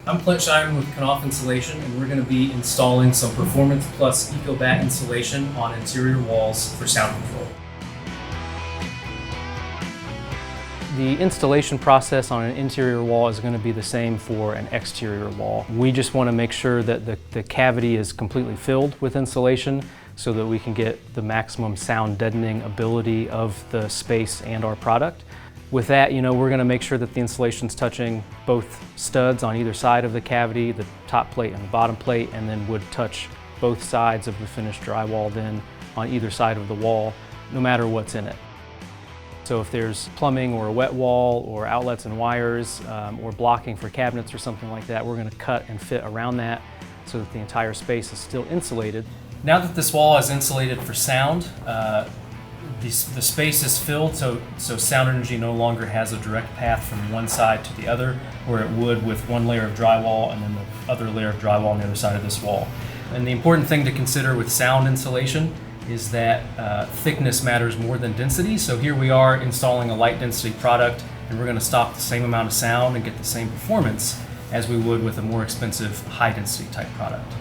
I'm Clint Shireman with Knopf Insulation, and we're going to be installing some Performance Plus EcoBat insulation on interior walls for sound control. The installation process on an interior wall is going to be the same for an exterior wall. We just want to make sure that the cavity is completely filled with insulation so that we can get the maximum sound deadening ability of the space and our product. With that, we're going to make sure that the insulation's touching both studs on either side of the cavity, the top plate and the bottom plate, and then would touch both sides of the finished drywall then on either side of the wall, no matter what's in it. So if there's plumbing or a wet wall or outlets and wires or blocking for cabinets or something like that, we're going to cut and fit around that so that the entire space is still insulated. Now that this wall is insulated for sound, the space is filled, so sound energy no longer has a direct path from one side to the other, where it would with one layer of drywall and then the other layer of drywall on the other side of this wall. And the important thing to consider with sound insulation is that thickness matters more than density. So here we are installing a light density product, and we're going to stop the same amount of sound and get the same performance as we would with a more expensive high density type product.